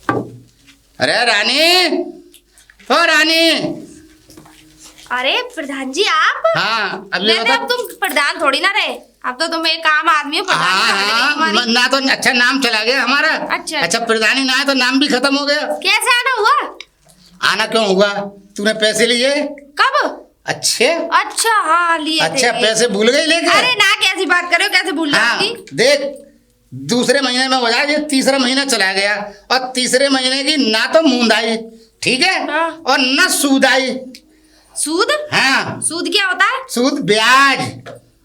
अरे रानी, ओ रानी। अरे प्रधान जी आप? हाँ अब अब तुम प्रधान थोड़ी ना रहे, अब तो तुम एक आम आदमी हो। हाँ ना तो अच्छा नाम चला गया हमारा। अच्छा प्रधानी ना है तो नाम भी खत्म हो गया। कैसे आना हुआ? आना क्यों हुआ? तूने पैसे लिए? कब? अच्छा हाँ लिए। अच्छा पैसे भूल गई लेके? अरे ना कैसी बात कर रहे हो, कैसे भूल जाऊंगी? देख दूसरे महीने में हो जाए, ये तीसरा महीना चला गया और तीसरे महीने की ना तो मूंद आई, ठीक है, और ना सूद आई। सूद? हाँ। सूद क्या होता है? सूद ब्याज।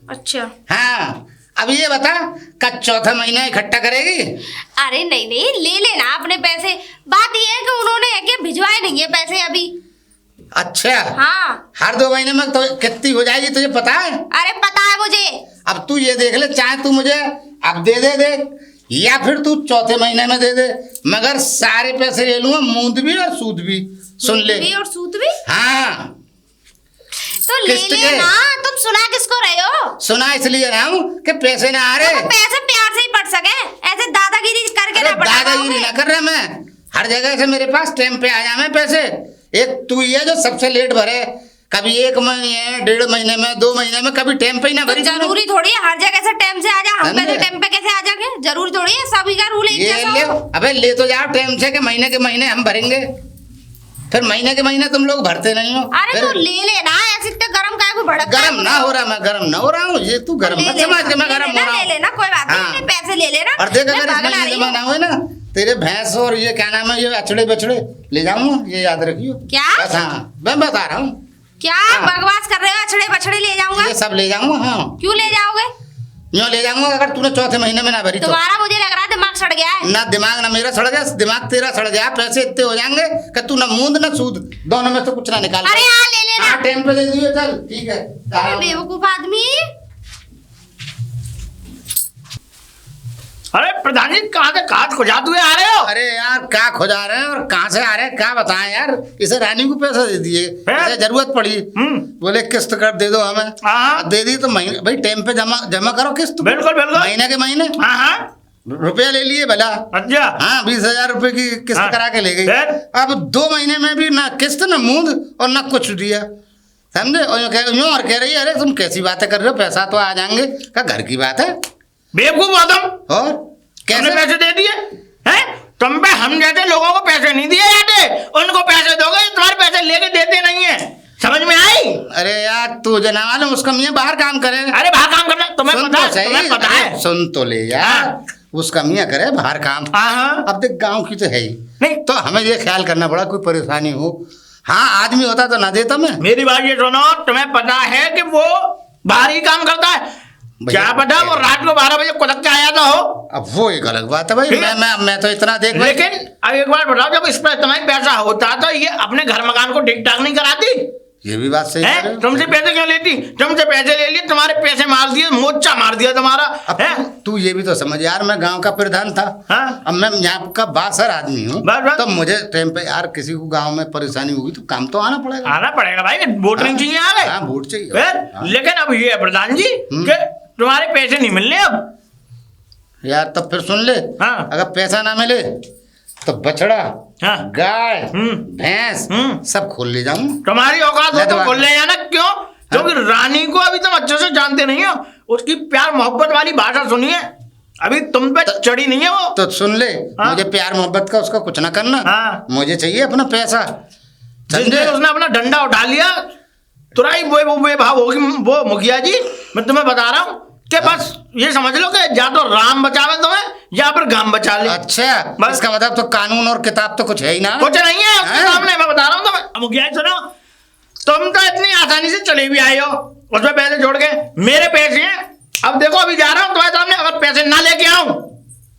अच्छा हाँ। अब ये बता कब चौथा महीना इकट्ठा करेगी? अरे नहीं ले लेना अपने पैसे। बात ये है कि उन्होंने भिजवाए नहीं है पैसे अभी। अच्छा हाँ। हर 2 महीने में तो कितनी हो जाएगी तुझे पता है? अरे पता है मुझे। अब तू ये देख ले, चाहे तू मुझे अब दे या फिर तू चौथे महीने में दे दे, मगर सारे पैसे ले लूंगा, मूंद भी और सूद भी। सुन ले। भी और सूद भी? हाँ तो ले लेना। तुम सुना किसको रहे हो? सुना इसलिए रहा हूँ कि पैसे ना आ रहे। तो पैसे प्यार से ही पड़ सके, ऐसे दादागिरी करके ना पड़ा। दादागिरी ना कर रहा मैं, हर जगह से मेरे पास टाइम पे आ जाए पैसे। एक तू ये जो सबसे लेट भरे, कभी 1 महीने 1.5 महीने में 2 महीने में, कभी टाइम पे ही ना भरी। तो जरूरी थोड़ी है हर जगह से टाइम से आ जा। हम पहले टाइम पे कैसे आ जाएंगे? जरूरी थोड़ी है सभी का रूल एक जैसा हो। अबे ले तो जाओ टाइम से, के महीने के महीने हम भरेंगे, फिर महीने के महीने तुम लोग भरते नहीं हो। अरे तो ले लेना, ऐसे इतने गरम काहे को भड़क? गरम ना हो रहा, मैं गरम ना हो रहा हूँ, ये तू गरम मत समझ के मैं गरम हो रहा हूँ। ले लेना कोई बात नहीं, पैसे ले लेना। और देख अगर इस महीने जमा ना हो ना, तेरे भैंस और ये क्या नाम है, ये अछड़े बछड़े ले जाऊंगा, ये याद रखियो। क्या? हाँ मैं बता रहा हूँ। क्या बकवास कर रहे हो? अछड़े बछड़े ले जाऊंगा? ये सब ले जाऊंगा। हाँ क्यों ले जाओगे? यूँ ले जाऊंगा अगर तूने चौथे महीने में ना भरी। तुम्हारा मुझे लग रहा है दिमाग सड़ गया है। ना दिमाग ना मेरा सड़ गया, दिमाग तेरा सड़ गया। पैसे इतने हो जाएंगे कि तू ना मूंद ना सूद, दोनों में से कुछ ना निकाल। अरे हाँ ले लेना। हाँ टाइम पे दे दियो, चल ठीक है। अरे बेवकूफ आदमी। अरे प्रधान जी कहाँ से कहाँ खुजाते हुए आ रहे हो? अरे यार क्या खुजा रहे हैं और कहाँ से आ रहे हैं क्या बताएं यार। इसे रानी को पैसा दे दिए, इसे जरूरत पड़ी, बोले किस्त कर दे दो हमें, दे दी तो महीने भाई टाइम पे जमा करो किस्त। बिल्कुल बिल्कुल महीने के महीने। रुपया ले लिए भला। अच्छा हाँ 20,000 रुपए की किस्त करा के ले गई। अब 2 महीने में भी ना किस्त ना मूंद और ना कुछ दिया, समझे। और कह रही है अरे तुम कैसी बातें कर रहे हो, पैसा तो आ जाएंगे, क्या घर की बात है। बेवकूफ हो तुम। और कैसे पैसे दे दिए हैं? तुम पे हम जैसे लोगों को पैसे नहीं दिए जाते, उनको पैसे दोगे, तुम्हारे पैसे लेके देते नहीं है, समझ में आई? अरे यार तू जना वाले उसका मियाँ बाहर काम करे। अरे बाहर काम करना तुम्हें पता है? सुन तो ले यार, उसका मियाँ करे बाहर काम। अब देख गाँव की तो है ही नहीं, तो हमें ये ख्याल करना पड़ा कोई परेशानी हो। हाँ आदमी होता तो ना देता मैं। मेरी बात ये सुनो, तुम्हें पता है कि वो बाहर ही काम करता है? क्या पता वो रात को 12 बजे कुदक के आया था हो। अब वो एक अलग बात है भाई, मैं तो इतना देख। लेकिन अब एक बार बताओ, जब इस पर इतना ही पैसा होता तो ये अपने घर मकान को ठीक ठाक नहीं कराती? ये भी बात सही है। तुमसे पैसे क्यों लेती? तुमसे पैसे ले लिए, तुम्हारे पैसे मार दिए, मोर्चा मार दिया तुम्हारा। अब तू ये भी तो समझ यार, मैं गांव का प्रधान था। अब मैं यहाँ का बासर आदमी हूँ, तो मुझे टाइम पे यार किसी को गांव में परेशानी होगी तो काम तो आना पड़ेगा। आना पड़ेगा भाई, वोट नहीं चाहिए आ गए। हाँ वोट चाहिए। लेकिन अब ये है प्रधान जी कि तुम्हारे पैसे नहीं मिलने अब यार। तब फिर सुन ले, अगर पैसा ना मिले तो बछड़ा, गाय, भैंस सब खोल ले जाऊं। तुम्हारी औकात हो तो खोल ले जाना। क्यों? क्योंकि रानी को अभी तुम अच्छे से जानते नहीं हो, उसकी प्यार मोहब्बत वाली भाषा सुनिए, अभी तुम पे चढ़ी नहीं है वो। तो सुन ले, मुझे प्यार मोहब्बत का उसका कुछ ना करना, मुझे चाहिए अपना पैसा। उसने अपना डंडा उठा लिया तुरंत वो भाव होगी वो मुखिया जी, मैं तुम्हें बता रहा हूँ कि बस ये समझ लो कि या तो राम बचावे तुम्हें या फिर गांव बचा ले। अच्छा बस इसका मतलब तो कानून और किताब तो कुछ है ही ना? कुछ नहीं है उसके सामने, मैं बता रहा हूँ तुम्हें। मुखिया जी सुनो, तुम तो इतनी आसानी से चले भी आए हो उसमें पैसे जोड़ के, मेरे पैसे हैं। अब देखो अभी जा रहा हूँ तुम्हारे सामने, अगर पैसे ना लेके आऊं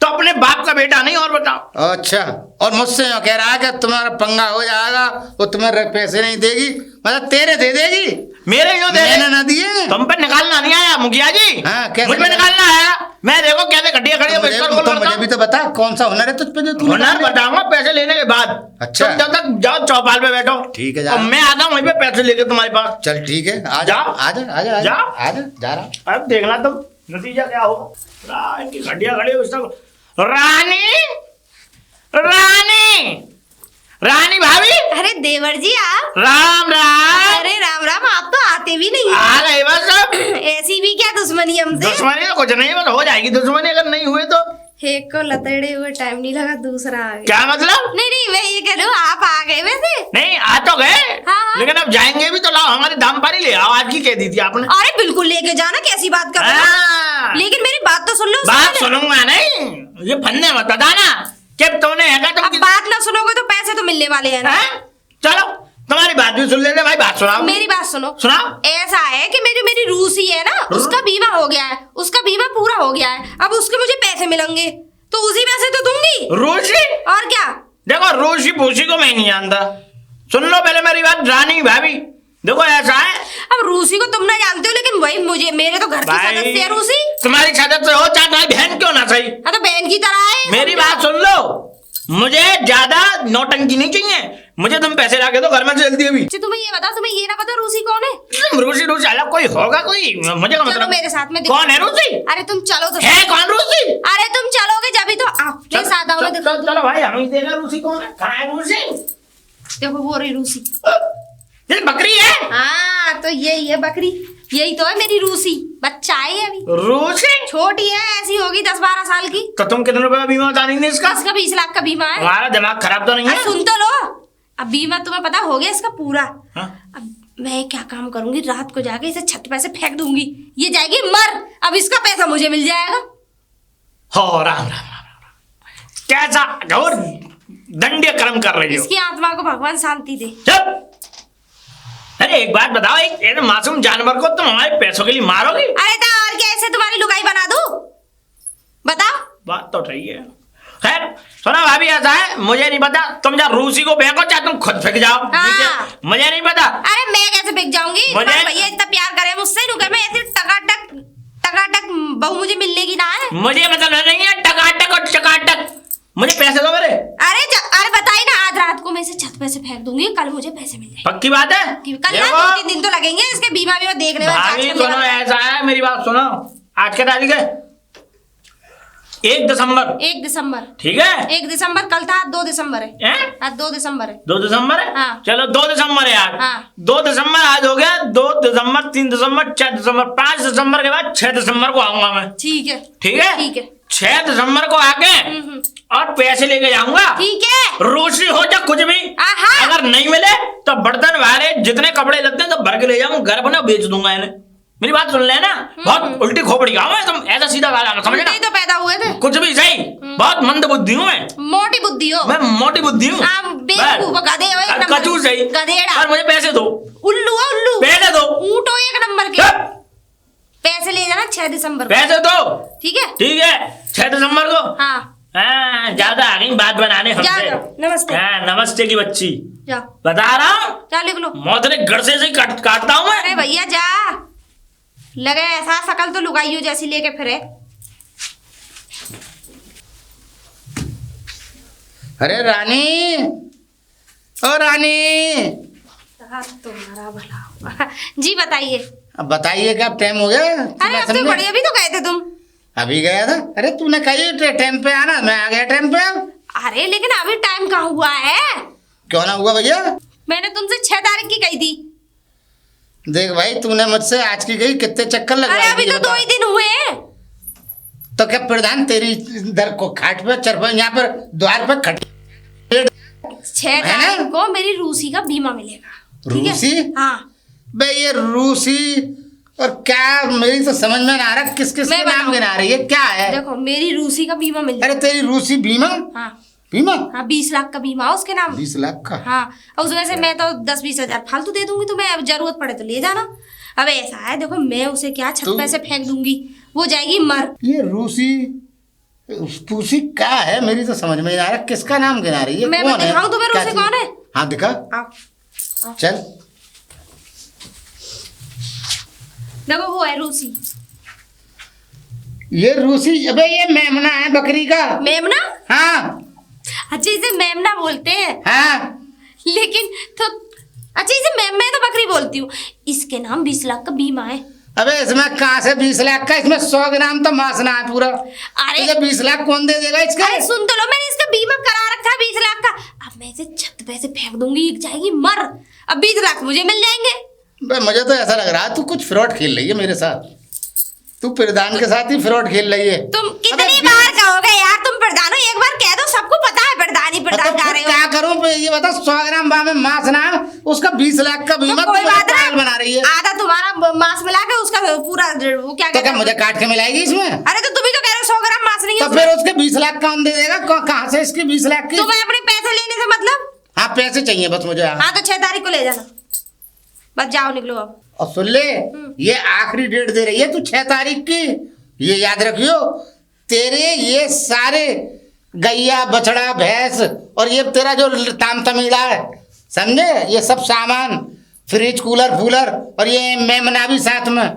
तो अपने बाप का बेटा नहीं। और बताओ। अच्छा और मुझसे कह रहा है कि तुम्हारा पंगा हो जाएगा, वो तुम्हें पैसे नहीं देगी, मतलब तेरे दे देगी, मेरे क्यों दे? मैंने ना दिए। तुम पे निकालना नहीं आया मुखिया जी। मुझ पे निकालना आया। मैं देखो कैसे गड्डियां खड़ी तो मुझे भी तो बता कौन सा हुनर है तुझ पे जो तू हुनर बताऊंगा पैसे लेने के बाद। अच्छा जब तक जाओ चौपाल पे बैठो, ठीक है, मैं आता हूँ वहीं पे पैसे लेके तुम्हारे पास। चल ठीक है, आ जा आ जा आ जा आ जा जा रहा। अब देखना तुम नतीजा क्या होगा। इनकी गड्डियां खड़ी रानी रानी राम राम। अरे राम राम, आप तो आते भी नहीं आ गए बस अब। ऐसी भी क्या दुश्मनी हमसे? दुश्मनी तो कुछ नहीं, बस हो जाएगी दुश्मनी अगर नहीं हुए तो। एक को लतड़े हुए टाइम नहीं लगा, दूसरा आ गया। क्या मतलब? नहीं नहीं, मैं ये कह रही हूँ आप आ गए वैसे। नहीं आ तो गए, हाँ। लेकिन अब जाएंगे भी तो लाओ हमारी दाम पर ही ले आओ। आज की कह दी थी आपने। अरे बिल्कुल लेके जाना, कैसी बात कर रहे हो? लेकिन मेरी बात तो सुन लो। बात सुनूंगा नहीं, ये फन्ने मत बताना कि तुमने है तुम। अब बात ना सुनोगे तो पैसे तो मिलने वाले हैं ना। चलो तुम्हारी बात भी सुन लेते भाई, बात सुनाओ। मेरी बात सुनो। सुनाओ। ऐसा है कि मेरी रूसी है ना, उसका बीमा हो गया है, उसका बीमा पूरा हो गया है। अब उसके मुझे पैसे मिलेंगे तो उसी में से तो दूंगी। रूसी? और क्या? देखो रूसी पूसी को मैं नहीं जानता, सुन लो पहले मेरी बात रानी भाभी। देखो ऐसा है, अब रूसी को तुम ना जानते हो, लेकिन वही मुझे, मेरे तो घर की सदस्य है रूसी। तुम्हारी सदस्य हो चाहे तुम्हारी बहन क्यों ना सही। हाँ तो बहन की तरह है। मेरी बात सुन लो, मुझे ज्यादा नौटंकी नहीं चाहिए, मुझे तुम पैसे ला के दो घर में जल्दी अभी। तुम्हें ये बता, तुम्हें ये ना पता रूसी कौन है? रूसी रूसी अलग कोई होगा कोई, मुझे क्या मतलब? मेरे साथ में कौन है रूसी? अरे तुम चलो तो है कौन रूसी? अरे तुम चलोगे जब ही तो आपके साथ आओ। चलो भाई हम ही देगा रूसी कौन है, कहाँ है रूसी? देखो वो रही रूसी। ये बकरी है? हाँ तो यही है बकरी, यही तो है मेरी रूसी। बच्चा है अभी, रूसी छोटी है, ऐसी होगी 10-12 साल की। तो तुम कितने रुपए का बीमा बता देंगे इसका? इसका 20 लाख का बीमा है। हमारा दिमाग खराब तो नहीं है? सुन तो लो, अब बीमा तुम्हें पता हो गया इसका पूरा। हाँ? अब मैं क्या काम करूंगी, रात को जाके इसे छत पे से फेंक दूंगी, ये जाएगी मर। अब इसका पैसा मुझे मिल जाएगा। हो राम राम राम राम। कैसा घोर दंड्य कर्म कर रही हो। इसकी आत्मा को भगवान शांति दे। चुप। अरे एक बात बताओ, एक मासूम जानवर को तुम हमारे पैसों के लिए मारोगे? अरे तो और क्या, ऐसे तुम्हारी लुगाई बना दूं? बताओ। बात तो सही है। खैर सुना भाभी, ऐसा है मुझे नहीं पता, तुम जहाँ रूसी को फेंको चाहे तुम खुद फेंक जाओ। हाँ। मुझे नहीं पता। अरे मैं कैसे फेंक जाऊंगी? भैया इतना प्यार करे मुझसे, नु मैं ऐसे टकाटक बहू मुझे मिलने की ना है। मुझे मतलब नहीं है टकाटक और चकाटक, मुझे पैसे दो मेरे। अरे बताई ना, आज रात को मैं इसे छत पे से फेंक दूंगी, कल मुझे पैसे मिल जाएंगे। पक्की बात है? कल ना 2-3 दिन तो लगेंगे, इसके बीमा देखने में। भाभी सुनो ऐसा है, मेरी बात सुनो, आज क्या तारीख है? 1 दिसंबर। 1 दिसंबर ठीक है, 1 दिसंबर कल था, 2 दिसंबर है। आज 2 दिसंबर है। 2 दिसंबर है? हाँ। चलो 2 दिसंबर है आज। हाँ। 2 दिसंबर आज हो गया, 2 दिसंबर 3 दिसंबर 4 दिसंबर 5 दिसंबर के बाद 6 दिसंबर को आऊंगा मैं। ठीक है ठीक है, ठीक है। 6 दिसंबर को आके और पैसे लेके जाऊंगा। ठीक है। रूसी हो जा कुछ भी, अगर नहीं मिले तो बर्तन वाले जितने कपड़े लगते हैं तो भर के ले जाऊंगा घर पर, ना बेच दूंगा इन्हें। मेरी बात सुन लेना, बहुत उल्टी खोपड़ी का हूं तुम, ऐसा सीधा समझे ना? तो पैदा हुए थे कुछ भी सही, बहुत मंद बुद्धि हूँ मैं। मोटी बुद्धि हो। मैं मोटी बुद्धि हूँ, गधे हो एक नंबर। कचू सही, गधेड़ा। और मुझे पैसे दो। उल्लू हो उल्लू। पैसे दो। ऊँट हो एक नंबर के। पैसे ले जाना 6 दिसंबर को। पैसे दो। ठीक है ठीक है, 6 दिसंबर को। हाँ ज्यादा आ गई बात बनाने हमसे। नमस्ते। नमस्ते की बच्ची, जाओ बता रहा हूँ, क्या लिख लो। मोतरे गड़से से काटता हूँ मैं। अरे भैया जा, लगे ऐसा शकल तो लुगाइयो जैसी लेके फिरे। अरे रानी, ओ रानी। तुम्हारा भला होगा। जी बताइए। अब बताइए क्या टाइम हो गया? अरे अब तो बड़ी, अभी तो गए थे तुम। अभी गया था? अरे तूने कही टाइम पे आना, मैं आ गया टाइम पे। अरे लेकिन अभी टाइम कहाँ हुआ है? क्यों ना हुआ भैया? मैंने तुमसे 6 तारीख की कही थी। देख भाई, तूने मुझसे आज की गई कितने चक्कर लगा। अरे अभी तो 2 ही दिन हुए। तो क्या प्रधान तेरी दर को खाट पे चरपा यहाँ पर द्वार पर खट 6 तारीख को मेरी रूसी का बीमा मिलेगा। रूसी? हाँ बे ये रूसी और क्या, मेरी तो समझ में ना आ रहा किस किस के नाम गिना रही है, क्या है? देखो मेरी रूसी का बीमा मिल। अरे तेरी रूसी बीमा? हाँ बीमा? हाँ 20 लाख का बीमा उसके नाम। 20 लाख का? हाँ, और उसमें से मैं तो 10-20 हजार फालतू दे दूंगी, तुम्हें अब जरूरत पड़े तो ले जाना। अब ऐसा है देखो, मैं उसे क्या छत पे से फेंक दूंगी, वो जाएगी मर। ये रूसी पूसी क्या है, मेरी तो समझ में नहीं आ रहा किसका नाम गिना रही है। मैं दिखाऊं तुम्हें रूसी कौन है? हाँ दिखा। चल देखो वो है रूसी। ये रूसी, अबे ये मेमना है बकरी का। मेमना? हाँ। अच्छा इसे मेमना बोलते हैं? हाँ। लेकिन तो अच्छा इसे मैं तो बकरी बोलती हूँ। इसके नाम 20 लाख का बीमा है। अबे इसमें कहाँ से 20 लाख का, इसमें 100 ग्राम तो मांसना है पूरा। अरे 20 लाख कौन दे देगा इसका? अरे सुन तो लो, मैंने इसका बीमा करा रखा है 20 लाख का। अब मैं इसे छत पैसे फेंक दूंगी, जाएगी मर। अब 20 लाख मुझे मिल जाएंगे। बे मुझे तो ऐसा लग रहा है तू कुछ फ्रॉड खेल रही है मेरे साथ। तू प्रधान के साथ ही फ्रॉड खेल रही है। तुम कितनी बार कहोगे यार तुम प्रधान हो, एक बार कह दो, सबको पता है प्रधान ही प्रधान जा रहे हो। क्या करूं ये बता, 100 ग्राम बाम में मांस ना उसका 20 लाख का बीमा, तो कोई बात पागल बना रही है। आधा तुम्हारा मांस मिला के उसका पूरा वो क्या तो क्या मुझे काट के मिलाएगी इसमें? अरे तो तुम ही तो कह रहे हो 100 ग्राम मांस नहीं है। तो फिर उसके 20 लाख कौन दे देगा? कहाँ से इसके 20 लाख की? तुम्हें अपने पैसे लेने से मतलब? हाँ पैसे चाहिए बस मुझे। हाँ तो 6 तारीख को ले जाना, बस जाओ निकलो अब। और सुन ले, ये आखिरी डेट दे रही है तू 6 तारीख की, ये याद रखियो। तेरे ये सारे गैया बछड़ा भैंस और ये तेरा जो ताम तमीड़ा है समझे, ये सब सामान, फ्रिज कूलर फूलर और ये मेमना भी साथ में,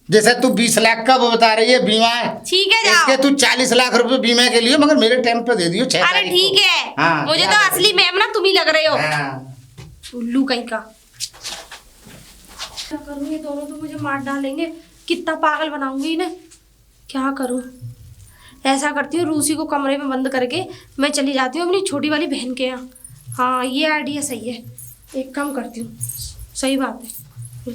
जैसे तू 20 लाख का वो बता रही है बीमा है, ठीक है जाओ। इसके तू 40 लाख रुपए बीमे के लिए मगर मेरे टाइम पे दे दियो 6 अरे तारीख ठीक को। है हाँ, मुझे तो असली मेम ना तुम ही लग रहे हो। हाँ। उल्लू कहीं का। क्या करूँ, ये दोनों तो मुझे मार डालेंगे, कितना पागल बनाऊंगी इन्हें। क्या करूँ, ऐसा करती हूँ रूसी को कमरे में बंद करके मैं चली जाती हूँ अपनी छोटी वाली बहन के यहाँ। हाँ ये आइडिया सही है, एक काम करती हूँ, सही बात है।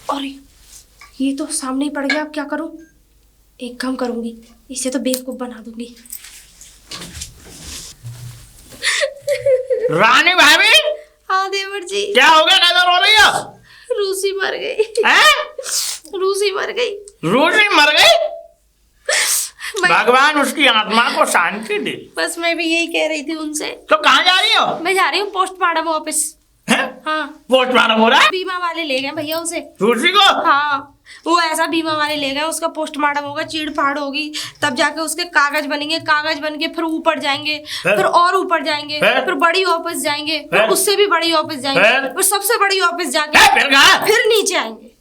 अरे ये तो सामने ही पड़ गया, अब क्या करूँ? एक काम करूँगी, इसे तो बेवकूफ़ बना दूंगी। रानी भाभी हाँ देवर जी। क्या हो गया, नजर हो रही है? रूसी मर गई। हैं? रूसी मर गई। रूसी मर गई? मैं- भगवान उसकी आत्मा को शांति दे। बस मैं भी यही कह रही थी उनसे। तो कहाँ जा रही हो? मैं जा रही हूँ पोस्टमार्टम ऑफिस। हैं? हाँ पोस्टमार्टम हो रहा है? बीमा वाले ले गए भैया उसे। रूसी को? हाँ वो ऐसा बीमा वाले ले गए, उसका पोस्टमार्टम होगा, चीड़ फाड़ होगी, तब जाके उसके कागज बनेंगे, कागज बन के फिर ऊपर जाएंगे, फिर और ऊपर जाएंगे, फिर बड़ी ऑफिस जाएंगे, फिर उससे भी बड़ी ऑफिस जाएंगे, फिर सबसे बड़ी ऑफिस जाके फिर कहाँ? फिर नीचे आएंगे,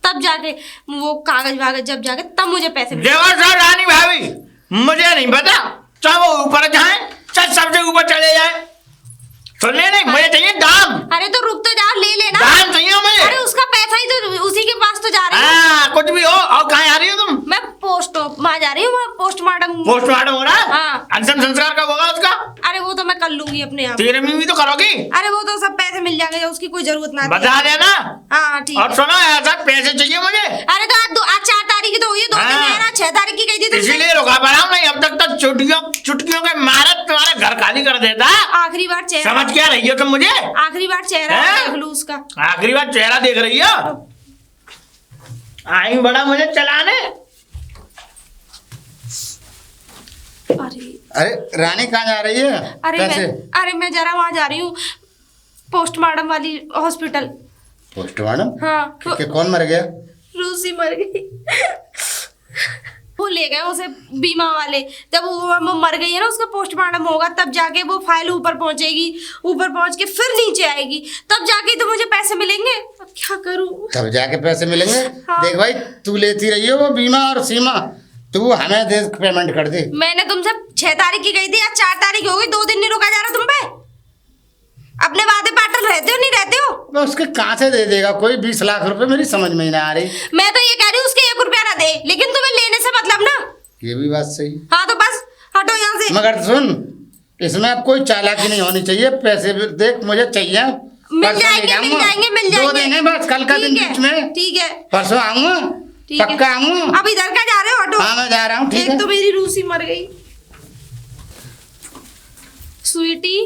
तब जाके वो कागज वागज जब जाके तब मुझे पैसे मिलेंगे। देवर साहब, रानी भाभी मुझे नहीं पता, चाहे वो ऊपर जाए चाहे सबसे ऊपर चले जाए, सुनने नहीं, मुझे चाहिए दाम। अरे तो रुक तो जाओ, ले लेना। दाम चाहिए मुझे। अरे उसका पैसा ही तो उसी के पास तो जा रही है। हाँ कुछ भी हो। और कहाँ आ रही हो तुम? मैं वहाँ जा रही हूँ, वहाँ पोस्टमार्टम। पोस्टमार्टम हो रहा है? हाँ। अंतिम संस्कार कब होगा उसका? अरे वो तो मैं कर लूंगी अपने आप। तेरे में भी तो करोगी? अरे वो तो सब पैसे मिल जाएंगे, उसकी कोई जरूरत ना। बता देना। हाँ ठीक और है। सुनो ऐसा पैसे चाहिए मुझे। अरे तो आज 4 तारीख की तो हुई है, 2 दिन हाँ। है ना, 6 तारीख की गई थी तुमसे। इसीलिए रुका पड़ा हूं, नहीं अब तक तो चुटकियों के मारे तुम्हारे घर खाली कर देता। आखिरी बार चेहरा, समझ क्या रही हो तुम मुझे? आखिरी बार चेहरा हैं? देख लूं उसका। आखिरी बार चेहरा देख रही हो? आई बड़ा मुझे चलाने। अरे रानी कहाँ जा रही है? अरे मैं जरा वहाँ जा रही हूँ पोस्टमार्टम वाली हॉस्पिटल। पोस्टमार्टम? हाँ कौन मर गया? रूसी मर गई। वो ले गए उसे बीमा वाले, जब वो मर गई है ना, उसका पोस्टमार्टम होगा, तब जाके वो फाइल ऊपर पहुंचेगी, ऊपर पहुंच के फिर नीचे आएगी, तब जाके तो मुझे पैसे मिलेंगे। अब क्या करूं? तब जाके पैसे मिलेंगे। हाँ। देख भाई तू लेती रही हो वो बीमा और सीमा, तू हमें दे पेमेंट कर दे। मैंने तुमसे 6 तारीख की गई थी, आज 4 तारीख हो गई, 2 दिन नहीं रुका जा रहा तुम पे। अपने वादे पाटल रहते हो नहीं रहते हो? मैं उसके कहाँ से दे देगा कोई 20 लाख रुपए, मेरी समझ में ही ना आ रही। मैं तो ये कह रही हूँ उसके 1 रुपया ना दे, लेकिन तुम्हें लेने से मतलब ना। ये भी बात सही। हाँ तो बस हटो यहाँ से। मगर सुन, इसमें अब कोई चालाकी नहीं होनी चाहिए। पैसे भी देख मुझे चाहिए, मिल जाएंगे। 2 दिन है बस, कल का दिन बीच में। ठीक है परसों आऊंगा, पक्का आऊंगा। अब इधर का जा रहे हो? हटो। हाँ मैं जा रहा हूँ। ठीक है। एक तो मेरी रूसी मर गई। स्वीटी,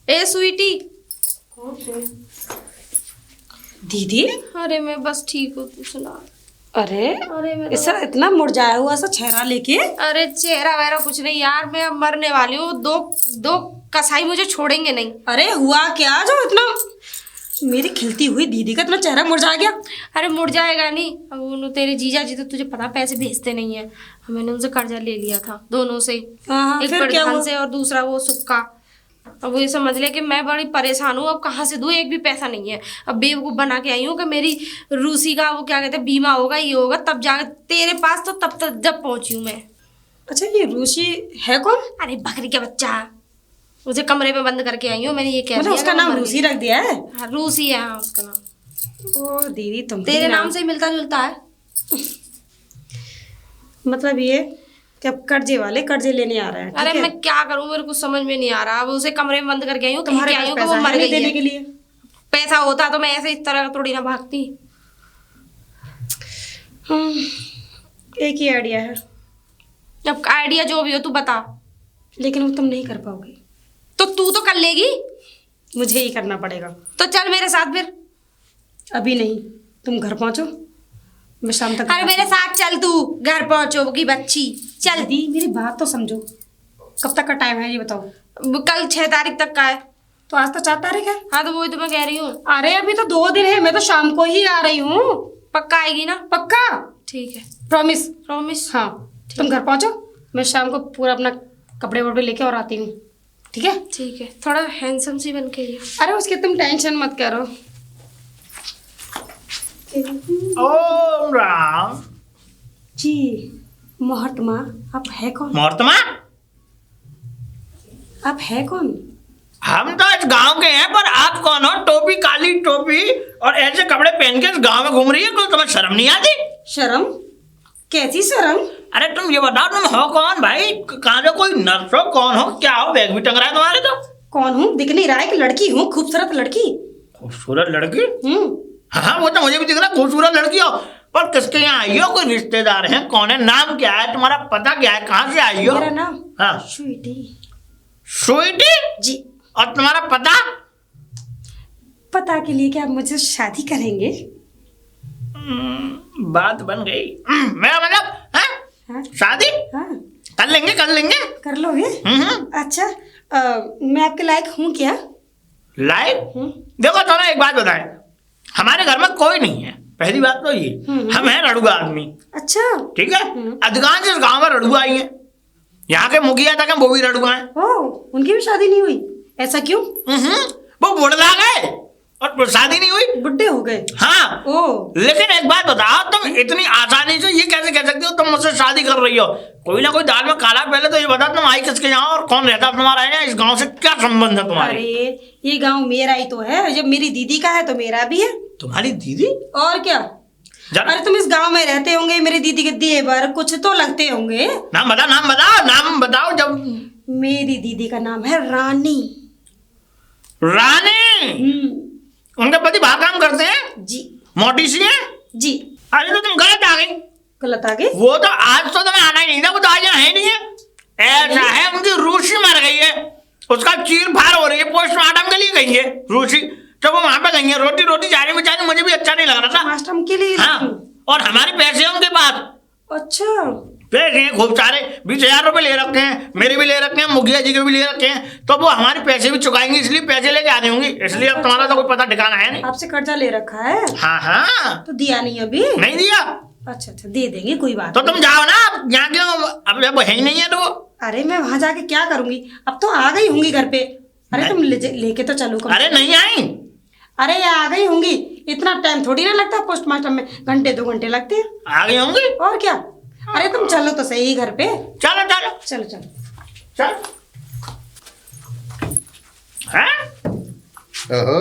ए स्वीटी। दीदी, अरे मैं बस ठीक हूँ, तू सुना। अरे अरे मैं ऐसा इतना मुरझाया हुआ सा चेहरा लेके। अरे चेहरा वेहरा कुछ नहीं यार, मैं अब मरने वाली हूँ। दो कसाई मुझे छोड़ेंगे नहीं। अरे हुआ क्या जो इतना मेरी खिलती हुई दीदी का इतना चेहरा मुरझा गया? अरे मुड़ जाएगा नहीं, अब उन तेरे जीजा जी तो तुझे पता पैसे भेजते नहीं है, मैंने उनसे कर्जा ले लिया था, दोनों से। हाँ, एक फिर क्या प्रधान हुआ? से और दूसरा वो सुक्का। अब वो ये समझ ले कि मैं बड़ी परेशान हूँ, अब कहाँ से दूँ, एक भी पैसा नहीं है। अब बेवकूफ़ बना के आई हूँ कि मेरी रूसी का वो क्या कहते हैं बीमा होगा, ये होगा, तब जाकर तेरे पास तो तब तक जब पहुँची हूँ मैं। अच्छा ये रूसी है कौन? अरे बकरी का बच्चा, उसे कमरे में बंद करके आई हूँ मैंने, ये कह मतलब दिया उसका कि नाम वो मर रूसी गई। रख दिया है? हाँ रूसी है, हाँ उसका नाम। ओ दीदी तुम तेरे नाम से मिलता जुलता है। मतलब ये कि अब कर्जे लेने आ रहा है। अरे ठीक है? मैं क्या करूं, मेरे को समझ में नहीं आ रहा। अब उसे कमरे में बंद करके आई हूँ, तुम्हारे आई पास हूँ कि वो पैसा मर है नहीं गई देने है। के लिए? पैसा होता तो मैं ऐसे इस तरह थोड़ी ना भागती। एक ही आइडिया है, अब आइडिया जो भी हो तू बता। लेकिन वो तुम नहीं कर पाओगे। तो तू तो कर लेगी, मुझे ही करना पड़ेगा। तो चल मेरे साथ फिर। अभी नहीं, तुम घर पहुंचो, मैं शाम तक। अरे मेरे साथ चल, तू घर पहुंचोगी बच्ची। चल दी, मेरी बात तो समझो। कब तक का टाइम है ये बताओ? कल 6 तारीख तक का है। तो आज तो 4 तारीख है। हाँ तो वही तो मैं कह रही हूँ। अरे अभी तो 2 दिन है, मैं तो शाम को ही आ रही हूँ। पक्का आएगी ना? पक्का, ठीक है, प्रॉमिस। प्रॉमिस। हाँ, तुम घर पहुंचो, मैं शाम को पूरा अपना कपड़े वपड़े लेके और आती हूँ। ठीक है? ठीक है, थोड़ा हैंडसम सी बन के आइयो। अरे उसकी तुम टेंशन मत करो। ओम राम। जी महात्मा, आप है कौन? मोहतमा, आप है कौन? हम तो इस गांव के हैं, पर आप कौन हो? टोपी, काली टोपी और ऐसे कपड़े पहन के इस गांव में घूम रही है, कोई तुम्हें शर्म नहीं आती? शर्म? कैसी शर्म? अरे तुम ये बताओ, तुम हो कौन भाई? कहाँ से कोई नर्स हो, कौन हो, क्या हो? बैग भी टंग रहा है तुम्हारे तो। कौन हूँ दिख नहीं रहा है कि लड़की हूँ, खूबसूरत लड़की। खूबसूरत लड़की? हम्म। हाँ वो तो मुझे भी दिख रहा, खूबसूरत लड़की हो, पर किसके यहाँ आई हो? कोई रिश्तेदार हैं? कौन है? नाम क्या है तुम्हारा? पता क्या है? कहाँ से आई हो? मेरा नाम हाँ स्वीटी। स्वीटी जी। और तुम्हारा पता? पता के लिए क्या आप मुझसे शादी करेंगे? बात बन गई। मेरा मतलब हाँ? हाँ? शादी हाँ, कर लेंगे, कर लेंगे। कर लोगे? अच्छा, मैं आपके लायक हूँ क्या? लाइव देखो, तो ना एक बात बताएं, हमारे घर में कोई नहीं है, पहली बात तो ये। हम हैं रड़ुआ आदमी, अच्छा। ठीक है? अधिकांश इस गांव में रड़ुआ ही है, यहाँ के मुखिया तक हैं वो भी रड़ुआ हैं। ओ, उनकी भी शादी नहीं हुई? ऐसा क्यों? वो बुढ़ला गए और शादी नहीं हुई। बुढ़े हो गए? हाँ। ओ, लेकिन एक बात बताओ, तुम इतनी आसानी से ये कैसे कह सकती हो तुम मुझसे शादी कर रही हो? कोई ना कोई दाल में काला। पहले तो ये बता, तुम आई किसके यहाँ और कौन रहता तुम्हारा है? इस गांव से क्या संबंध है तुम्हारे? अरे ये गांव मेरा ही तो है, जब मेरी दीदी का है तो मेरा भी है। तुम्हारी दीदी? और क्या? अरे तुम इस गांव में रहते होंगे, मेरी दीदी के देवर कुछ तो लगते होंगे। नाम बताओ, नाम बताओ, नाम बताओ। जब मेरी दीदी का नाम है रानी। रानी? उनके पति बाहर काम करते हैं? जी। मोटी सी है? जी। अरे तो तुम गलत आ गई। गलत आ गई? वो तो आज तो तुम्हें आना ही नहीं था, वो तो आज यहाँ है नहीं है। ऐसा है, उनकी रूसी मर गई है, उसका चीर फाड़ हो रही है, पोस्टमार्टम के लिए गई है रूसी, तो वो वहां पे गई है। रोटी रोटी जा रही बेचारी, मुझे भी अच्छा नहीं लग रहा था। पोस्टमार्टम के लिए? हाँ, और हमारे पैसे हैं उनके पास। अच्छा। पैसे हैं खूब सारे, 20,000 रुपए ले रखे हैं, मेरे भी ले रखे हैं, मुखिया जी के भी ले रखे हैं, तो वो हमारे पैसे भी चुकाएंगे, इसलिए पैसे लेके आ रही होंगी। इसलिए अब तुम्हारा तो कोई पता ठिकाना है नहीं। आपसे कर्जा ले रखा है? हाँ हाँ। तो दिया नहीं अभी? नहीं दिया। अच्छा अच्छा, दे देंगे, कोई बात तो तुम जाओ ना, यहाँ क्यों? अब जब है ही नहीं है तो। अरे मैं वहां जाके क्या करूंगी, अब तो आ गई होंगी घर पे। अरे तुम लेके तो चलो। अरे नहीं आई। अरे ये आ गई होंगी, इतना टाइम थोड़ी ना लगता पोस्टमार्टम में, घंटे 2 घंटे लगते हैं। आ गई होंगी। और क्या? अरे तुम चलो तो सही घर पे। चलो चलो चलो चलो चल। हैं? ओहो,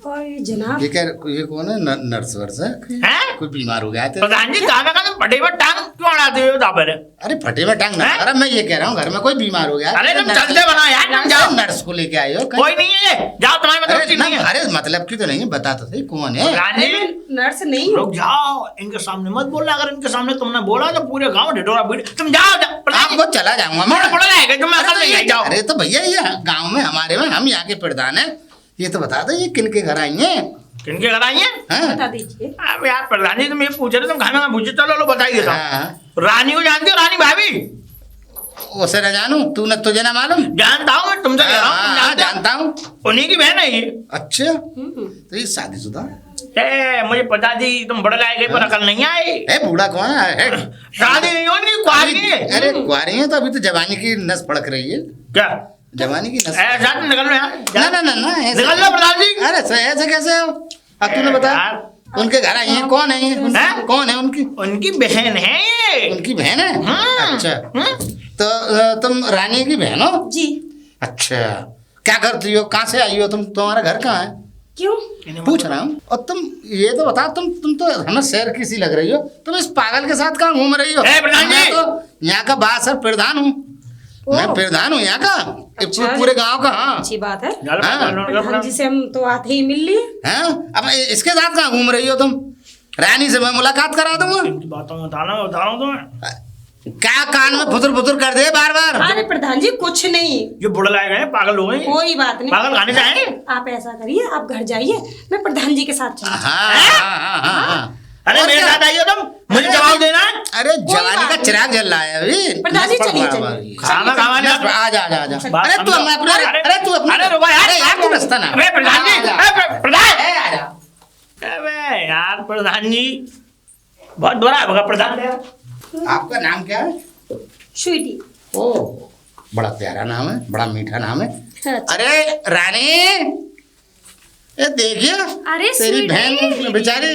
और जनाब, ये कौन है? नर्स वर्स है? हैं? कोई बीमार हो गया है? प्रधान जी, कहाँ का तुम फटे हुए टांग क्यों अड़ाते हो दापर? अरे फटे में टांग ना। हैं? अरे मैं ये कह रहा हूँ, घर में कोई बीमार हो गया है? अरे तुम नर्स- चलते बना यार, तुम जाओ। नर्स को लेके आए हो? कोई नहीं है, जाओ, तुम्हारी मतलब अरे की नहीं है। अरे मतलब की तो नहीं है, बता तो सही कौन है? रानी, अरे मैं नर्स नहीं हूँ। रुक जाओ, इनके सामने मत बोलना। अगर इनके सामने तुमने बोला तो पूरे गांव ढिढोरा पीट। तुम जाओ, आपको चला जाऊंगा मैं। बोला जाएगा, तुम अकल नहीं आई, जाओ। अरे तो भैया ये गांव में हमारे में हम यहाँ के प्रधान है, ये तो बता दो ये किनके घर आई है? किनके घर आई है? हाँ? बता दीजिए। अब यार प्रधान जी, तुम ये पूछ रहे, तुम खाने में पूछे, चलो लो बताई देता हूँ। हाँ। रानी को जानती हो? रानी भाभी? उसे न जानू, तू न तुझे ना मालूम? जानता हूँ मैं, तुमसे कह रहा हूँ, तुम हाँ, जानते हो? जानता हूँ। उन्हीं की बहन है ये। अच्छा, तो ये शादीशुदा ए, मुझे पता थी तुम बड़े लाए गए, पर अकल नहीं आई। है? बूढ़ा कौन है? शादी नहीं होनी, कुआरी है। अरे कुआरी है तो अभी तो जवानी की नस फड़क रही है। क्या? जवानी की नस। ऐसा तो निकल लो यहाँ। ना ना ना ना, ऐसे- निकल लो प्रधान जी। अरे ऐसे कैसे हो? अब तूने बता, उनके घर आई है, कौन है ये? हैं? कौन है उनकी? उनकी बहन है ये। उनकी बहन है? हाँ। अच्छा, हम्म। तो तुम रानी की बहन हो? जी। अच्छा, क्या करती हो? कहाँ से आई हो तुम? तुम्हारा घर कहाँ है? क्यों? पूछ रहा हूँ। और तुम ये तो बताओ, तुम तो हमें शहर की सी लग रही हो, तुम इस पागल के साथ कहाँ घूम रही हो? मैं तो यहाँ का बासर प्रधान हूँ, मैं प्रधान हूँ यहाँ का। अच्छा, पूरे गांव का। हाँ, अच्छी बात है। प्रधान जी से हम तो आते ही मिल लिए। हैं? अब इसके साथ कहाँ घूम रही हो तुम? रानी से मैं मुलाकात करा दूंगा। बातों में बता रहा हूँ तुम्हें। क्या कान में फुतर फुतर कर दे बार बार? अरे प्रधान जी कुछ नहीं, ये बुढ़ लाए गए, पागल हो गए। कोई बात नहीं, पागल खाने जाए। आप ऐसा करिए, आप घर जाइए, मैं प्रधान जी के साथ चलूं। हाँ। अरे मेरे साथ आइए तुम, मुझे जवाब देना है। अरे जवानी का चिराग जल रहा है अभी। प्रधान जी चलिए। खाना खावाने आजा। अरे तू अपना अरे रुको यार, यार तू रास्ता ना। अरे प्रधान जी, प्रधान आजा। अबे यार प्रधान जी बहुत बुरा है प्रधान। आपका नाम क्या है? स्वीटी। ओ, बड़ा प्यारा नाम है, बड़ा मीठा नाम है। अच्छा। अरे रानी, ये देखिए, अरे तेरी बहन बेचारी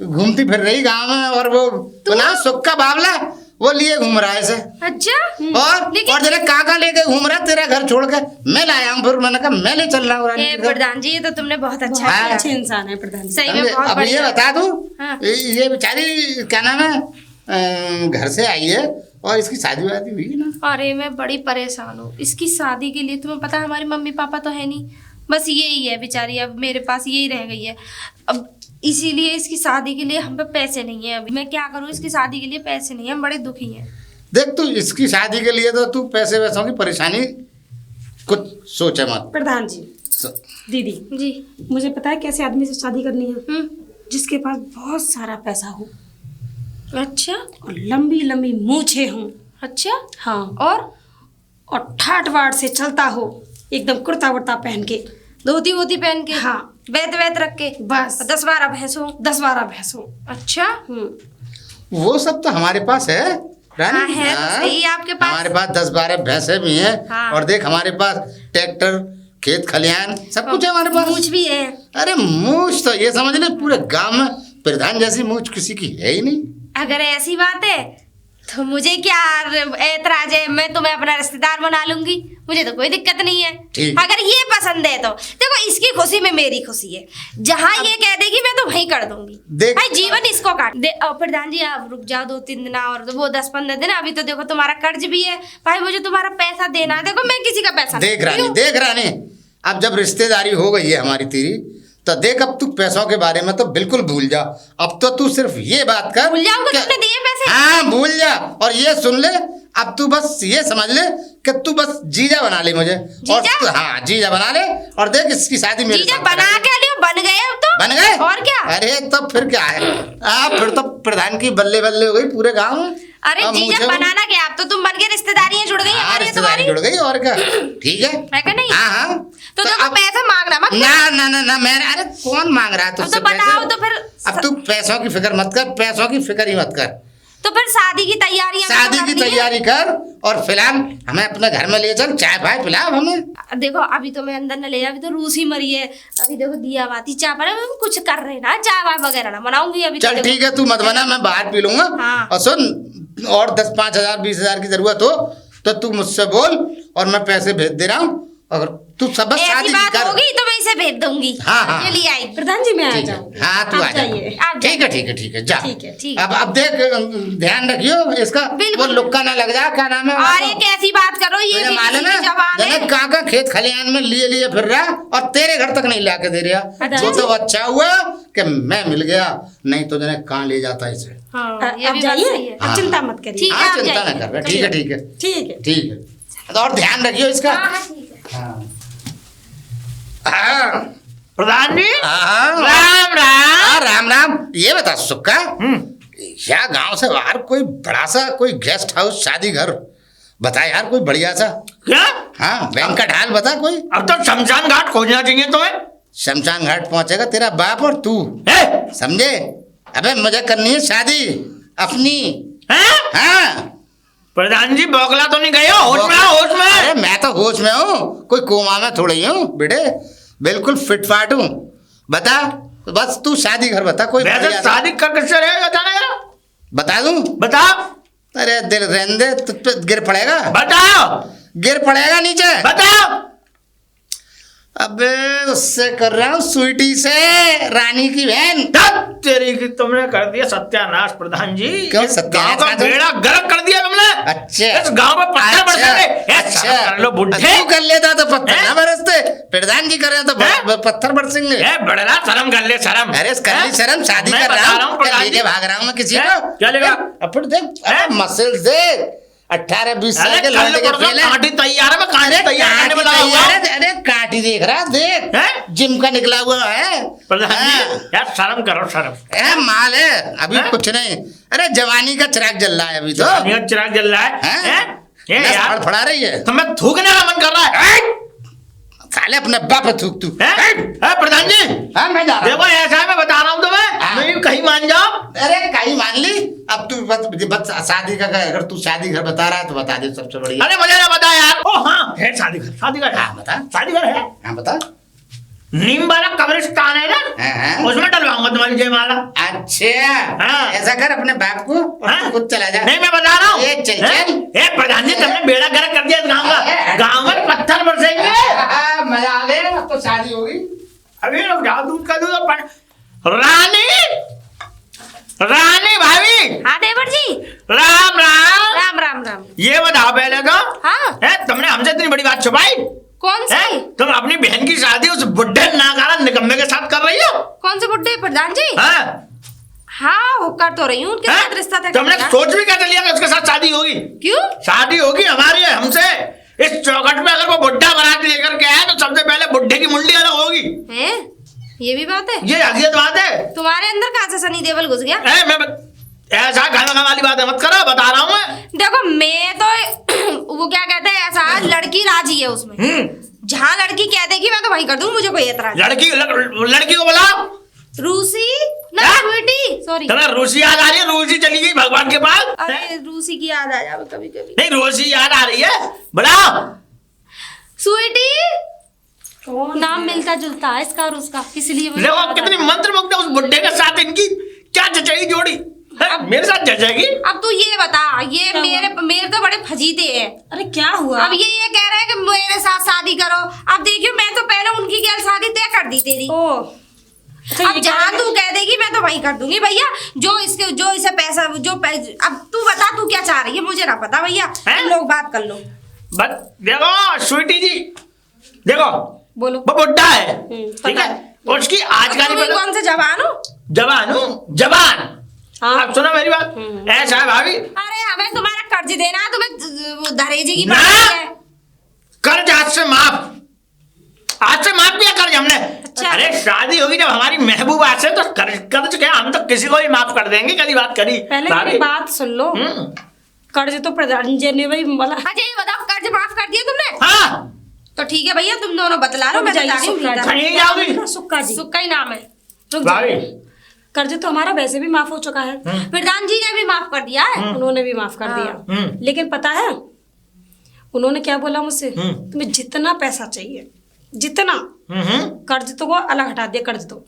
घूमती फिर रही गांव में, और वो ना सुक्का बावला वो लिए घूम रहा है इसे। अच्छा। और जरा कहाँ लेके घूम रहा तेरा घर छोड़ के? मैं लाया हूँ, फिर मैंने कहा मैं ले चल रहा हूँ रानी के घर। प्रधान जी ये तो तुमने बहुत अच्छा हाँ। किया। अच्छे इंसान है प्रधान जी। सही में बहुत अब ये बढ़िया। बता दूं, हाँ। ये बेचारी क्या नाम है, घर से आई है और इसकी शादी वादी हुई ना। अरे मैं बड़ी परेशान हूँ इसकी शादी के लिए। तुम्हें पता है हमारे मम्मी पापा तो है नहीं, बस यही है बेचारी, अब मेरे पास यही रह गई है। अब इसीलिए इसकी शादी के लिए हम पे पैसे नहीं है। अभी मैं क्या करूँ, इसकी शादी के लिए पैसे नहीं है, हम बड़े दुखी हैं। देख तू इसकी शादी के लिए तो तू पैसे वैसों की परेशानी कुछ सोचे मत। प्रधान जी, दीदी जी मुझे पता है कैसे आदमी से शादी करनी है, हम्म। जिसके पास बहुत सारा पैसा हो अच्छा और लंबी लंबी मूछें हों। अच्छा। हाँ, और ठाट बाट से चलता हो, एकदम कुर्ता वुर्ता पहन के, धोती वोती पहन के। हाँ। वैत रख के, बस 10-12 भैंसों। 10-12 भैंसों। अच्छा। वो सब तो हमारे पास है रानी। हाँ, है तो सही आपके पास। हमारे पास 10-12 भैंसे भी हैं। हाँ। और देख हमारे पास ट्रैक्टर, खेत खलियान सब कुछ है हमारे पास। मूछ भी है। अरे मूछ तो ये समझ ले पूरे गांव में प्रधान जैसी मूछ किसी की है ही नहीं। अगर ऐसी बात है तो मुझे क्या ऐतराज है, मैं तुम्हें अपना रिश्तेदार बना लूंगी, मुझे तो कोई दिक्कत नहीं है। ठीक। अगर ये पसंद है तो देखो, इसकी खुशी में मेरी खुशी है। जहाँ ये कह देगी मैं तो वहीं कर दूंगी। देख- भाई जीवन इसको काट दे। प्रधान जी आप रुक जाओ 2-3 दिन और, वो 10-15 दिन। अभी तो देखो तुम्हारा कर्ज भी है भाई, मुझे तुम्हारा पैसा देना है। देखो मैं किसी का पैसा नहीं देख रानी, अब जब रिश्तेदारी हो गई है हमारी तेरी, तो देख अब तू पैसों के बारे में तो बिल्कुल भूल जा। अब तो तू सिर्फ ये बात कर, भूल जाऊंगा कि- तुमने दिए पैसे। हाँ भूल जा, और ये सुन ले, अब तू बस ये समझ ले कि तू बस जीजा बना ले मुझे। जीजा? हाँ जीजा बना ले, और देख इसकी शादी मेरे जीजा साथ बना करा ले। के लियो, बन गए अब तो। बन गए और क्या। अरे तो फिर क्या है, फिर तो प्रधान की बल्ले बल्ले हो गई पूरे गाँव में। अरे अब जीजा मुझे- बनाना क्या, अब तो तुम बन के रिश्तेदारियां जुड़ गई हाँ, हमारी रिश्तेदारी तुम्हारी। जुड़ गई और क्या। ठीक है है कि नहीं? हाँ तो देखो पैसा मांगना मत। ना मैं, अरे कौन मांग रहा है अब तुझसे तो बताओ पैसे? तो फिर। अब तू पैसों की फिक्र मत कर, पैसों की फिक्र ही मत कर। तो फिर शादी की तैयारियां शादी की तैयारी कर, और फिलहाल हमें अपने घर में ले चल, चाय भाई पिलाओ हमें। देखो अभी तो मैं अंदर न ले जा, अभी तो रूसी मरी है। अभी देखो दिया बाती चाय पर हम कुछ कर रहे ना, चाय वाय वगैरह ना बनाऊंगी अभी। चल ठीक है, तू मत बना, मैं बाहर पी लूंगा। हाँ। और सुन, और 10-5 हजार 20 हजार की जरूरत हो तो तू मुझसे बोल, और मैं पैसे भेज दे रहा हूँ। अगर तू सब बस शादी ऐसी की बात कर। होगी तो मैं इसे भेज दूंगी। हाँ। ये ले आई। प्रधान जी मैं आ ठीक है, जाऊँ। हाँ तू आ जा। जाइए। आप ठीक है जा। ठीक है, ठीक। अब देख ध्यान रखियो इसका, बिल्कुल। वो लुक्का ना लग जा। क्या नाम है और ये कैसी बात करो, ये तुझे भी मालूम किसी की जबान है। है काका खेत खलियान में लिए फिर रहा, और तेरे घर तक नहीं लाके दे रहा। अच्छा। वो तो अच्छा हुआ कि मैं मिल गया, नहीं तो जने कहाँ ले जाता इसे। हाँ, ये आप भी बात सही जाइए, है। आप चिंता मत करिए। ठीक है, हाँ आप चिंता ना जाइए। कर, ठीक है ठीक है ठीक है। ठीक है, और ध्यान रखियो इसका। हाँ, हाँ, ठीक है। हाँ हाँ प्रधान जी हाँ। राम राम। राम राम। ये बता सुक्का, या गांव से बाहर कोई बड़ा सा कोई गेस्ट हाउस शादी घर बता यार, कोई बढ़िया सा। क्या? हाँ वेंकट हाल बता कोई। अब तो शमशान घाट खोजना चाहिए तुम्हें। शमशान घाट पहुंचेगा तेरा बाप और तू, है? समझे? अबे मुझे करनी है शादी अपनी। हैं? हाँ प्रधान जी बौखला तो नहीं गए हो? होश में आओ, होश में। अरे मैं तो होश में हूँ, कोई कोमा में थोड़ी हूँ बेटे, बिल्कुल फिट फाट हूँ। बता बस तू शादी घर बता कोई वैसे बढ़िया सा। शादी कर किससे रहेगा बताना यार। बता दूं? बताओ अरे दिल रहने दे, तुझ पे गिर पड़ेगा, बताओ गिर पड़ेगा नीचे। बताओ। अबे उससे कर रहा हूँ, स्वीटी से, रानी की बहन। तेरी की तुमने कर दिया सत्यानाश प्रधान जी। क्यों सत्यानाश? गांव का बेड़ा गर्क कर दिया तुमने। अच्छा, इस गांव में पत्थर बरसेंगे। अच्छा कर लो बुढ़े। तू कर लेता तो पत्थर ना बरसते, प्रधान जी कर रहे तो पत्थर बरसेंगे। बड़ा शर्म कर ले, शर्म। अरे कर ली शर्म, शादी मैं कर बता रहा हूँ, प्रधान लेके जी। भाग रहा हूँ मैं किसी हैं? को। क्या लेगा? अपन देख मसल्स देख, 18-20 साल के लड़के के पहले कांटी तैयार है, मैं कांटी तैयार करने वाला हूँ। अरे काटी देख रहा, देख हैं? जिम का निकला हुआ है। प्रधान जी यार शर्म करो, शर्म। माल है अभी कुछ नहीं। अरे जवानी का चिराग जल रहा है अभी तो, चिराग जल रहा है। ये नस यार फड़फड़ा रही है। तो मैं थूकने का मन कर रहा है। साले अपने बाप पे थूक तू। प्रधान जी हाँ मैं जा रहा हूँ। देखो ऐसा है, मैं बता रहा हूँ तुम्हें, नहीं कहीं मान जाओ। अरे कहीं मान ली। अब तू बस शादी का, अगर तू शादी घर बता रहा है तो बता दे, सबसे बढ़िया। अरे मुझे ना बता यार। ओ हाँ है शादी घर, शादी घर है। बता। शादी घर है। हाँ बता। नीम वाला कब्रिस्तान है ना, हाँ। उसमें डलवाऊंगा तुम्हारी जयमाला। अच्छा हाँ। ऐसा कर, अपने बाप को और खुद चला जा। नहीं मैं बता रहा हूँ। ये चल। प्रधान जी तुमने बेड़ा गर्क कर दिया इस गाँव का। गाँव में पत्थर बरसेंगे। मजा आ गया, अब तो शादी होगी। अभी लोग जाओ दूध का दूध और रानी भाभी। हाँ देवर जी। राम राम। राम राम राम। ये बताओ पहले तो, हाँ तुमने हमसे इतनी बड़ी बात छुपाई? कौन सी? तुम अपनी बहन की शादी उस बुढ़े नाकारा निकम्मे के साथ कर रही हो? कौन से बुड्ढे प्रधान जी? हाँ वो कर तो रही हूँ, उनके साथ रिश्ता तय तुमने करना। सोच भी कैसे लिया कि उसके साथ शादी होगी? क्यों? शादी होगी हमारी है हमसे। इस चौखट पे अगर वो बुढ़ा बारात लेकर के आए तो सबसे पहले बुढ़े की मुंडी अलग होगी। हैं? ये भी बात है? ये हकीकत बात है। तुम्हारे अंदर कहाँ से सनी देओल घुस गया? ऐसा खाना वाली बात है मत करो, बता रहा हूँ मैं। देखो मैं तो वो क्या कहते हैं, ऐसा लड़की राजी है उसमें। जहाँ लड़की कह देगी मैं तो वही कर दूंगी, मुझे कोई एतराज। लड़की को बुलाओ। रूसी ना बेटी, सॉरी। तुम्हें रूसी याद आ रही है? रूसी चली गई भगवान के पास। अरे रूसी की याद आ जावे कभी कभी। नहीं रूसी याद आ रही है, बुलाओ। स्वीटी नाम मिलता जुलता है इसका और उसका, इसलिए मुझे देखो याद आ कितनी गया। मंत्रमुग्ध उस बुड्ढे के साथ इनकी क्या जचेगी जोड़ी। मेरे साथ जचेगी। अब तू ये बता, ये मेरे तो बड़े फजीते हैं। अरे क्या हुआ? अब ये कह रहे हैं कि मेरे साथ शादी करो। अब देखियो मैं तो पहले उनकी क्या शादी तय कर दी तेरी। अच्छा, अब जहाँ तू कह देगी मैं तो वही कर दूंगी भैया। जो इसे पैसा अब तू बता तू क्या चाह रही है, मुझे ना पता भैया, तुम लोग बात कर लो। बस देखो स्वीटी जी, देखो बोलो। वो बुड्ढा है, ठीक है, उसकी आज का तुम कौन से जवान हो? जवान। हाँ। अब सुनो मेरी बात, ऐसा है भाभी। अरे हमें तुम्हारा कर्ज देना है, तुम्हें दहेजी की ना। बात है। कर्ज आज से माफ किया कर्ज हमने। अच्छा। अरे शादी होगी जब हमारी महबूबा से तो कर्ज क्या, हम तो किसी को भी माफ कर देंगे, कभी बात करी पहले मेरी बात सुन लो। कर्ज तो प्रधान जी ने वही बोला। अच्छा ये बताओ, कर्ज माफ कर दिया तुमने? हाँ तो ठीक है भैया, तुम दोनों बतला लो, मैं बता रही हूँ भीतर। कहीं जाओगी? सुक्का जी, सुक्का ही नाम है। रुक जाओ। भाभी कर्ज तो हमारा वैसे भी माफ हो चुका है। प्रधान जी ने भी माफ कर दिया है। उन्होंने भी माफ कर दिया। लेकिन पता है उन्होंने क्या बोला मुझसे? तुम्हें जितना पैसा चाहिए, जितना कर्ज तो वो अलग हटा दिया, कर्ज तो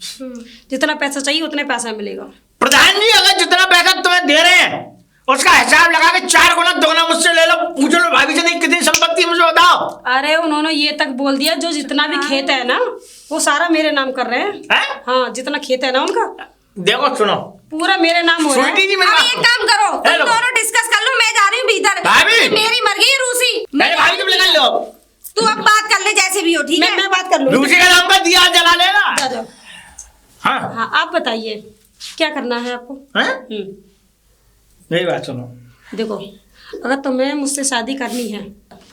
जितना पैसा चाहिए उतने पैसा मिलेगा। प्रधान जी अगर जितना पैसा तुम्हें दे रहे हैं उसका हिसाब लगा के 4 गुना 2 गुना मुझसे ले लो, पूछ लो भाभी से नहीं कितनी संपत्ति मुझे बताओ। अरे उन्होंने ये तक बोल दिया जो जितना भी खेत है ना वो सारा मेरे नाम कर रहे हैं। हाँ जितना खेत है ना उनका, देखो सुनो, पूरा मेरे नाम हो रहा है। स्वीटी जी अब एक काम करो, तुम दोनों डिस्कस कर लो, मैं जा रही हूँ भीतर। भाभी। मेरी मर गई रूसी। भाभी तुम निकल लो। तू अब बात कर ले जैसे भी हो, ठीक है? मैं बात कर लूँ। दूसरे के नाम का दिया जला लेना। जा जाओ। हाँ हाँ आप बताइए क्या करना है आपको? मेरी बात सुनो, देखो अगर तुम्हें मुझसे शादी करनी है,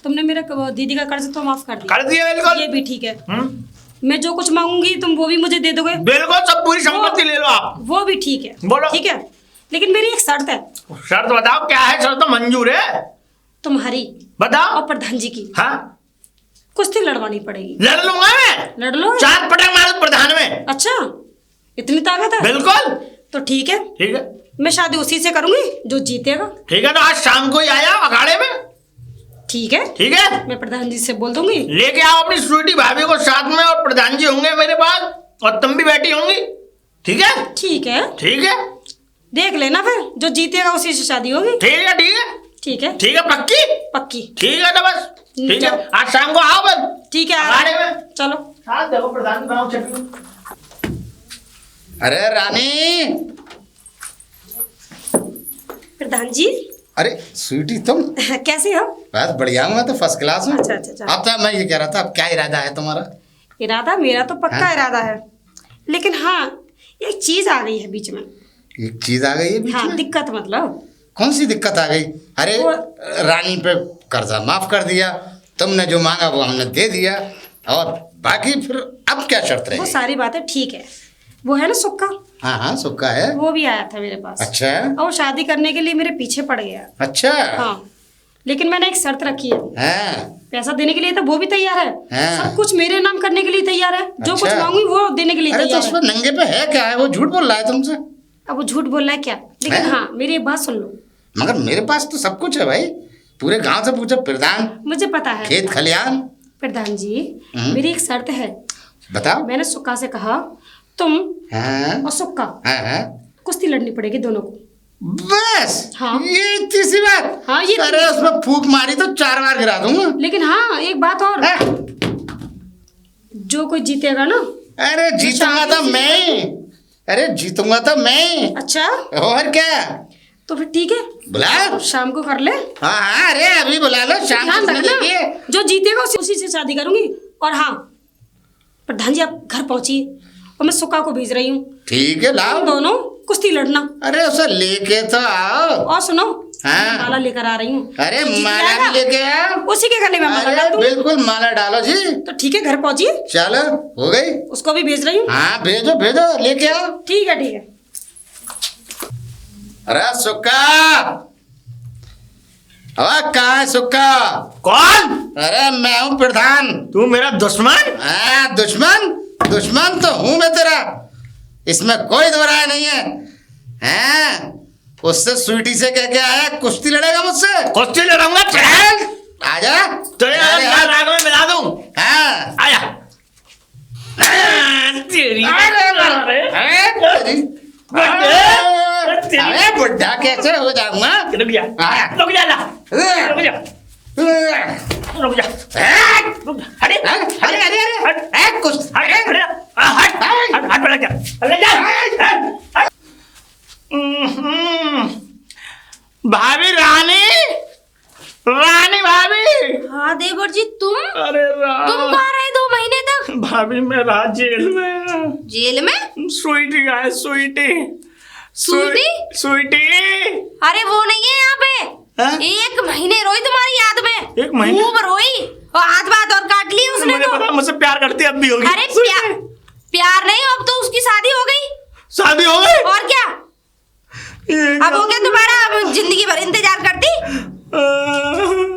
तुमने मेरे दीदी का कर्ज तो माफ कर दिया, कर दिया बिल्कुल। ये भी ठीक है। मैं जो कुछ मांगूंगी तुम वो भी मुझे दे दोगे? बिल्कुल, सब पूरी संपत्ति ले लो आप। वो भी ठीक है, बोलो। ठीक है, लेकिन मेरी एक शर्त है। शर्त बताओ क्या है? शर्त तो मंजूर है, तुम्हारी बताओ। और प्रधान जी की हाँ कुश्ती लड़वानी पड़ेगी। लड़ लूंगा मैं, लड़ लो। 4 पटक मारो प्रधान में। अच्छा इतनी ताकत है? बिल्कुल तो ठीक है, ठीक है, मैं शादी उसी से करूंगी जो जीतेगा। ठीक है। तो आज शाम को ही आया अखाड़े में, ठीक है, ठीक है। मैं प्रधान जी से बोल दूंगी। लेके आओ अपनी स्वीटी भाभी को साथ में, और प्रधान जी होंगे मेरे पास और तुम भी बैठी होंगी, ठीक है? ठीक है, ठीक है, देख लेना फिर जो जीतेगा उसी से शादी होगी। ठीक है, ठीक है, ठीक है, ठीक है, पक्की पक्की। ठीक है। तो बस ठीक है, आज शाम को आओ, बस ठीक है अखाड़े में चलो। हाँ देखो प्रधान बनाओ चटनी। अरे रानी, प्रधान जी। अरे स्वीटी तुम कैसे हो? बस बढ़िया हूँ, मैं तो फर्स्ट क्लास हूँ। अच्छा। अब तो मैं ये कह रहा था, अब क्या इरादा है तुम्हारा? इरादा मेरा तो पक्का हाँ? इरादा है, लेकिन हाँ एक चीज आ गई है बीच में। एक चीज आ गई है बीच हाँ में? दिक्कत मतलब। कौन सी दिक्कत आ गई? अरे रानी पे कर्जा माफ कर दिया, तुमने जो मांगा वो हमने दे दिया, और बाकी फिर अब क्या शर्त वो रहेगी? सारी बातें ठीक है, वो है ना सुक्का, हाँ हाँ सुक्का है। वो भी आया था मेरे पास। अच्छा और वो शादी करने के लिए मेरे पीछे पड़ गया। अच्छा। हाँ लेकिन मैंने एक शर्त रखी है। हाँ पैसा देने के लिए तो वो भी तैयार है, हाँ। सब कुछ मेरे नाम करने के लिए तैयार है, जो कुछ अच्छा। मांगूंगी वो देने के लिए अरे तो तैयार उसमें है। नंगे पे है क्या है? वो झूठ बोल रहा है तुमसे। अब वो झूठ बोल रहा है क्या? लेकिन हैं? हाँ मेरी एक बात सुन लो। मगर मेरे पास तो सब कुछ है भाई, पूरे गांव से पूछो, प्रधान, मुझे पता है खेत खलियान। प्रधान जी, मेरी एक शर्त है। बताओ। मैंने सुक्का से कहा तुम हाँ और सुक्का हाँ कुश्ती लड़नी पड़ेगी दोनों को। बस। हाँ। ये इतनी सी बात? हाँ, ये अरे उसमें फूक मारी तो 4 बार गिरा दूंगा। लेकिन हाँ एक बात और, हाँ? जो कोई जीतेगा ना। अरे जीतूंगा तो मैं, अरे जीतूंगा तो मैं। अच्छा और क्या? तो फिर ठीक है, बुला। शाम को कर ले। हाँ हाँ, अरे अभी बुला लो, शाम ध्यान को रखना, देखिए। जो जीतेगा उसी से शादी करूंगी। और हाँ प्रधान जी आप घर पहुंचिए, और मैं सुक्का को भेज रही हूँ, ठीक है लाओ। तुम दोनों कुश्ती लड़ना। अरे उसे लेके तो आओ। और सुनो, हाँ। माला लेकर आ रही हूँ। अरे जीत माला जाएगा, भी लेके आओ। उसी के गले में माला अरे डाल दूंगी। बिल्कुल माला डालो जी। तो ठीक है घर पहुंचिए, चलो हो गई। उसको भी भेज रही हूँ। हाँ भेजो भेजो, लेके आओ। ठीक है ठीक है। अरे सुक्का, अब कहाँ है सुक्का? कौन? अरे मैं हूँ प्रधान। तू मेरा दुश्मन? हाँ दुश्मन, दुश्मन तो हूँ मैं तेरा, इसमें कोई दो राय नहीं है। हाँ उससे स्वीटी से कह के आया कुश्ती लड़ेगा मुझसे। कुश्ती लड़ूंगा। चल आजा। तेरे राग में मिला दूं। हाँ आया। तेरी अरे बुढ़ा कैसे हो जाऊंगा? रुक जा, रुक जा, रुक जा, रुक जा, रुक जा। हटे, अरे अरे अरे कुछ हट, हट, हट, जा, जा। भाभी रानी, रानी भाभी। हाँ देवर जी तुम अरे तुम कहाँ रहे 2 महीने तक? भाभी मैं रहा जेल में। जेल में? स्वीटी का है, स्वीटी। स्वीटी? स्वीटी। अरे वो नहीं है यहाँ पे। हाँ? 1 महीने रोई तुम्हारी याद में। 1 महीने? खूब रोई, और हाथ बात और काट ली उसने मुझे तो। पता, मुझसे प्यार करती अब भी होगी। अरे प्यार नहीं, अब तो उसकी शादी हो गई। शादी हो गई? और क्या, अब हो गया तुम्हारा, अब जिंदगी भर इंतजार करती।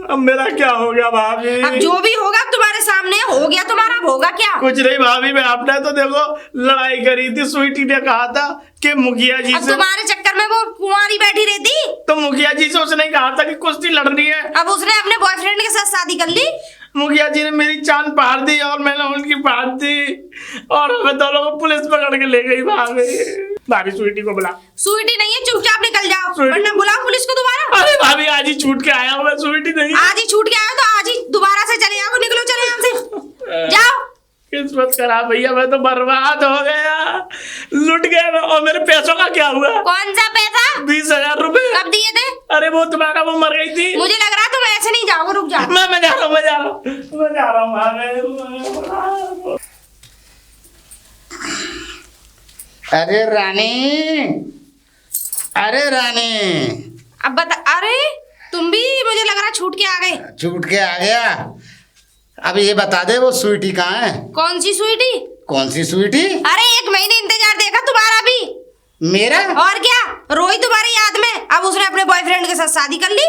अब मेरा क्या हो गया भाभी? अब जो भी होगा तुम्हारे सामने हो गया तुम्हारा, अब होगा क्या? कुछ नहीं भाभी, मैं आपने तो देखो लड़ाई करी थी, स्वीटी ने कहा था कि मुखिया जी अब से, तुम्हारे चक्कर में वो कुंवारी बैठी रहती, तो मुखिया जी से उसने कहा था कि कुश्ती लड़नी है। अब उसने अपने बॉयफ्रेंड के साथ शादी कर ली। मुखिया जी ने मेरी चांद फाड़ दी और मैंने उनकी फाड़ दी, और हमें दोनों को पुलिस पकड़ के ले गई भाभी। भाभी स्वीटी को बुला। स्वीटी नहीं है, चुपचाप निकल जाओ, स्वीटी? वरना बुलाओ पुलिस को दोबारा। अरे भाभी आज ही छूट के आया हूँ मैं, स्वीटी नहीं। आज ही छूट के आए हो तो आज ही दोबारा से चले जाओ, निकलो चले यहाँ से, जाओ। किस्मत खराब भैया, मैं तो बर्बाद हो गया, लुट गया मैं। और मेरे पैसों का क्या हुआ? कौन सा पैसा? 20,000 रुपए। कब दिए थे? अरे वो तुम्हारा, वो मर गई थी। मुझे लग रहा तुम ऐसे नहीं जाओगे, रुक जाओ। मैं जा रहा हूँ, मैं जा रहा हूँ, मैं जा रहा हूँ। अरे रानी, अरे रानी, अब बता। अरे तुम भी मुझे लग रहा छूट के आ गए। छूट के आ गया। अब ये बता दे वो स्वीटी कहाँ है? कौन सी स्वीटी? कौन सी स्वीटी? अरे 1 महीने इंतजार देखा तुम्हारा भी। मेरा? और क्या, रोई तुम्हारी याद में। अब उसने अपने बॉयफ्रेंड के साथ शादी कर ली।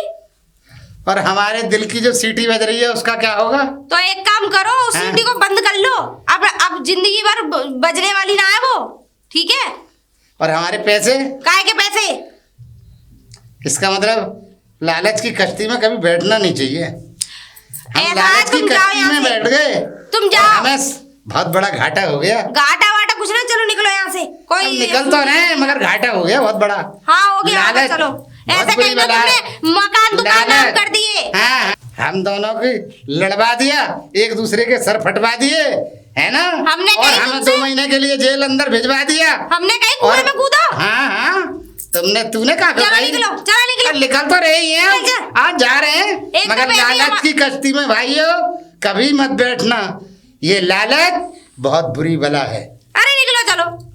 और हमारे दिल की जो सीटी बज रही है उसका क्या होगा? तो एक काम करो, उस हाँ? सीटी को बंद कर लो। अब जिंदगी भर बजने वाली ना है वो, ठीक है? और हमारे पैसे? काहे के पैसे? इसका मतलब लालच की कश्ती में कभी बैठना नहीं चाहिए। हम ऐसा लालच की तुम जाओ कश्ती यहाँ में से। बैठ गए, तुम और जाओ। हमें बहुत बड़ा घाटा हो गया। घाटा वाटा कुछ ना, चलो निकलो यहाँ से। हम कोई निकल तो रहे मगर घाटा हो गया बहुत बड़ा। हाँ हो गया, लालच चलो। बहुत ऐसा बुरी कहीं ना बला है। तुमने मकान दुकान नाम कर दिए। हाँ हम दोनों की लड़वा दिया, एक दूसरे के सर फटवा दिए, है ना। हमने और कहीं हमें तुमसे- 2 महीने के लिए जेल अंदर भिजवा दिया। हमने कहीं कुएं में कूदा? हाँ, तूने कहा चलो निकलो, चलो निकलो। निकल तो रही है, चल। आज जा रहे हैं, एक मगर तो पहले लालच की कश्ती में भाइयों कभी मत बैठना, ये लालच बहुत बुरी बला है। अरे निकलो चलो।